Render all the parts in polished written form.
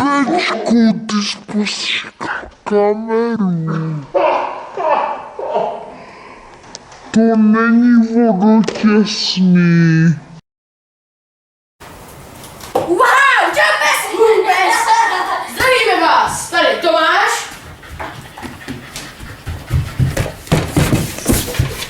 Bebečku, ty spustíš kameru. To není vodotěsný. Wow, Jumpers! Zdravíme vás, tady Tomáš.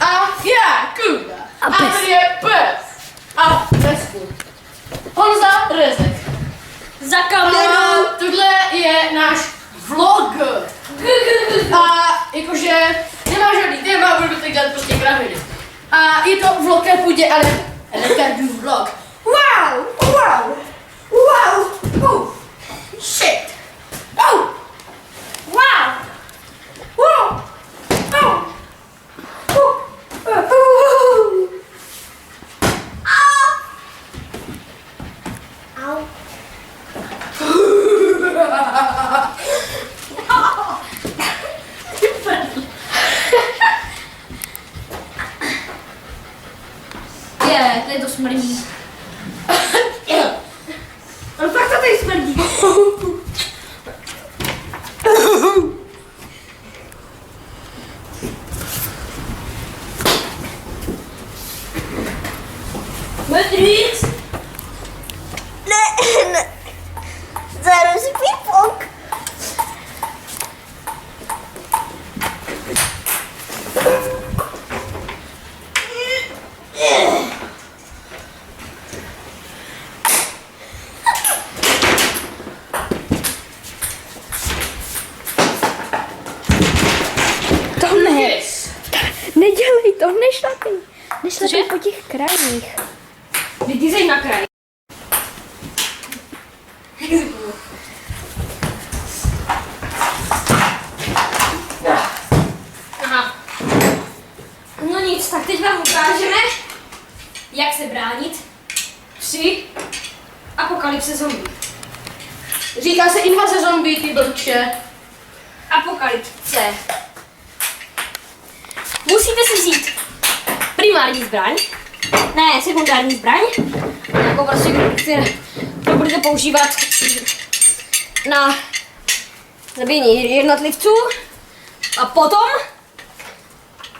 A já, Kuba. A tady je pes. A pesku. Honza Rezek. Za kamerou. Tohle je náš vlog. A jakože nemá žádný téma, budu teď dělat prostě kraviny. A je to vlog na půdě, ale rekordů vlog. Wow, wow, wow, shit. Oh, wow, wow, Tady to smrdí. Ale fakt to tady smrdí. Medvíc! Ne. Zaraz pipok. Nedělej to, nešlapej. Nešlapej po těch krajích. Vydízej na kraj. Aha. No nic, tak teď vám ukážeme, jak se bránit při apokalypse zombie. Říká se invaze zombie, ty blbče. Apokalypse. Musíte si vzít primární zbraň, ne, sekundární zbraň, jako prostě, to budete používat na zabíjení jednotlivců a potom,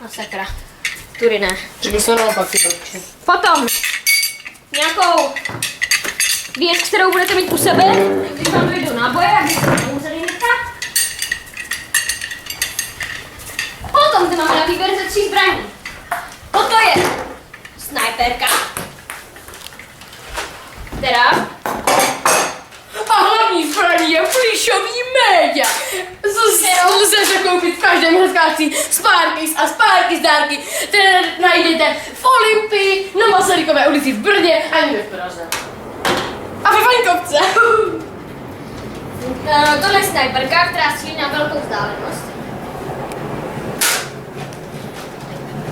no sakra, tudy ne. Kdyby se naopak ty blbče. Potom nějakou věc, kterou budete mít u sebe, když vám dojdou náboje, abyste to nemuseli nechat. Potom tu máme na výběr ze 3 zbraní. Toto je snajperka, která A hlavní zbraní je flíšový média. Lze se koupit v každém hezkácí Sparkys a Sparkys dárky, které najdete v Olympii, na Masarykové ulici v Brně a někde v Praze. A ve Vaňkovce. tohle je snajperka, která střílí na velkou vzdálenost.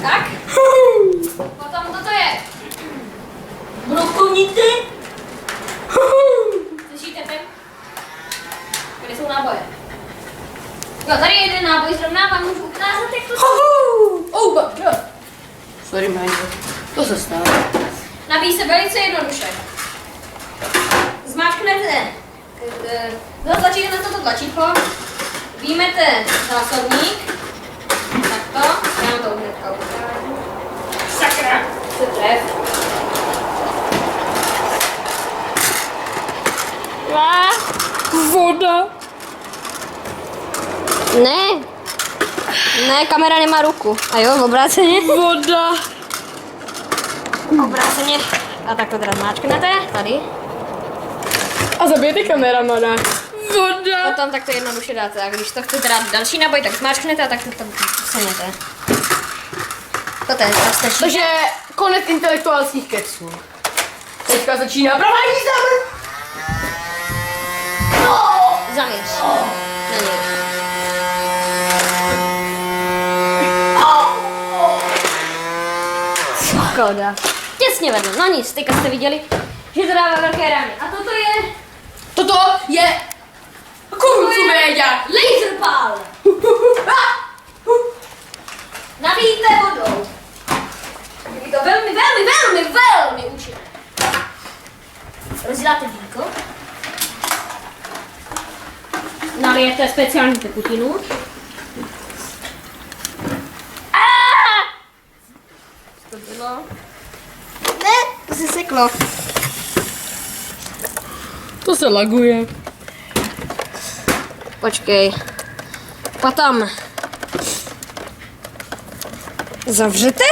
Tak. Potom toto je brokovnice. Slyšíte ten? Kde jsou náboje? Jo, tady je jeden náboj zrovna, vám můžu ukázat, jak to Oh, bacha. Sorry, Majko. To se stalo. nabíjí se velice jednoduše. Zmáčknete, zatlačíte na toto tlačítko, výjmete zásobník, takto, já to hnedka ukážu. Sakra, se tref. Voda. Ne, kamera nemá ruku. A jo, obráceně. Voda. Obráceně. A tak to teda zmáčknete, tady. A zabijete kameramana. Voda. Potom tak to jednoduše dáte. A když to chcete dát další náboj, tak zmáčknete a tak to tam vsunete. To je, tak stačí. Takže konec intelektuálských keců. Teďka začíná pravá jízda. Zaměř. Na něj. škoda. Těsně vedle, no nic, teďka jste viděli, že to dává velké rány. A Toto je kung fu média. laser pál. Nabijte vodou. Je to velmi, velmi, velmi, velmi účinné. Rozděláte dýko. Nalijete speciální tekutinu. To bylo. Ne, to se seklo. To se laguje. Počkej. Potom. Zavřete?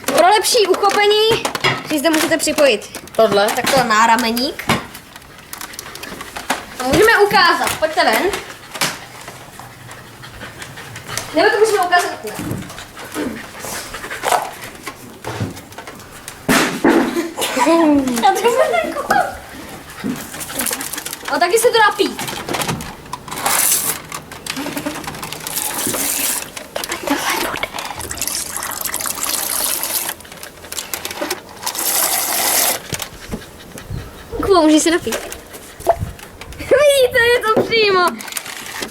Pro lepší uchopení si zde můžete připojit Tohle. takto nárameník. A můžeme ukázat. Pojďte ven. Nebo to můžeme ukázat. Ne. A to je ten kup. A taky se to dá pít. Kuba, můžeš se napít. Vidíte, je to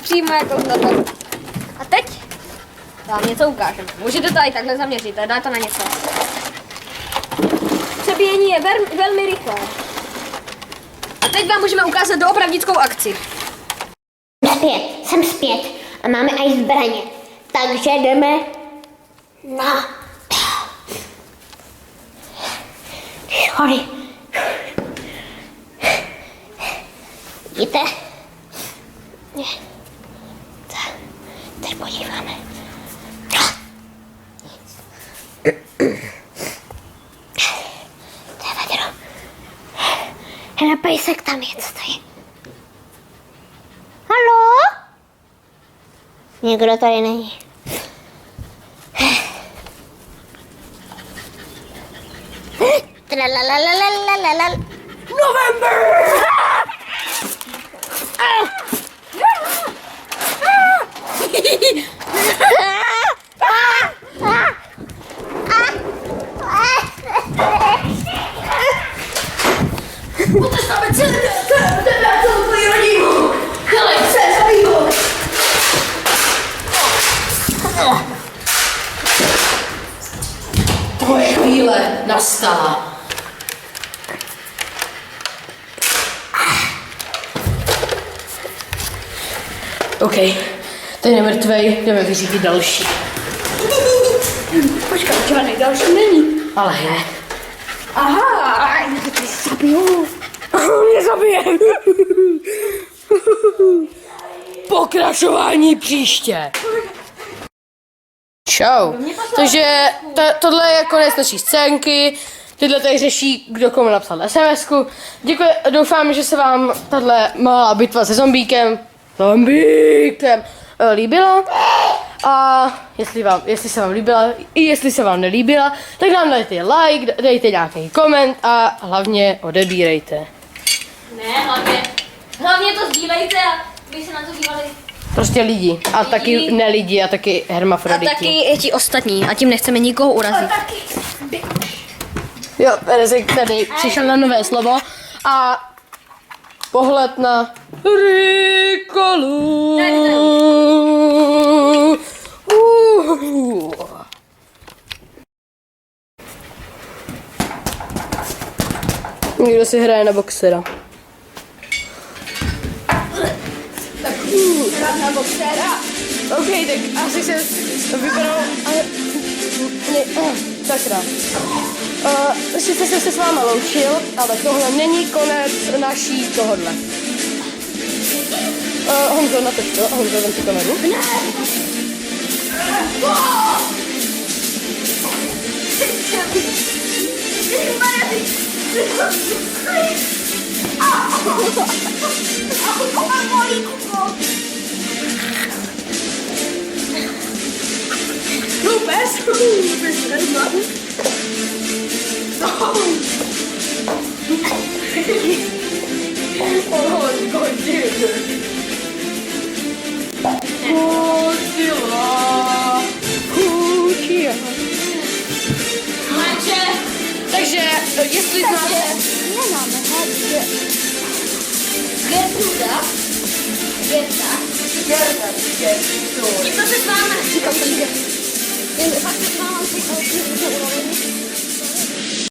přímo jako toto. A teď vám něco ukážeme. Můžete to i takhle zaměřit, dá to na něco. Přebíjení je velmi rychlé. A teď vám můžeme ukázat doopravdickou akci. Jsem zpět a máme i zbraně. Takže jdeme na schody. Vidíte? Teď podíváme. To je vedro. Hele, pejsek tam je, co to je? Haló? Nikdo tady není. Tralalalalalalal. November! Potrestáme celou tvoji rodinu! Hele, se zabijou! Tvoje chvíle nastala. OK, ten je mrtvej, jdeme vyřídit další. Počkej, žádný další není. Ale je. Aha, zabiju. Mě zabije. Pokračování příště. Čau. Takže tohle je konec naší scénky. Tyhle tady řeší, kdo komu napsal SMS-ku. Děkuji, doufám, že se vám tahle malá bitva se zombíkem líbila. A jestli se vám líbila, i jestli se vám nelíbila, tak nám dejte like, dejte nějaký koment a hlavně odebírejte. Ne, hlavně to sdílejte a vy se na to dívali. Prostě lidi. A taky nelidi a taky A hermafroditi. taky ti ostatní. A tím nechceme nikoho urazit. Jo, Rezek tady přišel na nové slovo a pohled na Rikolu. Někdo si hraje na boxera. Na boxera. OK, tak asi se vypadalo, ale sakra. Sice jsem se s váma loučil, ale tohle není konec naší tohodle. Honzo, natoč to. Honzo, vem si kameru. Ne! Takže, jestli znáte Nemáme, takže... Gertruda. Gerda. Gerda, Tímto se s vámi. Fakt se s vámi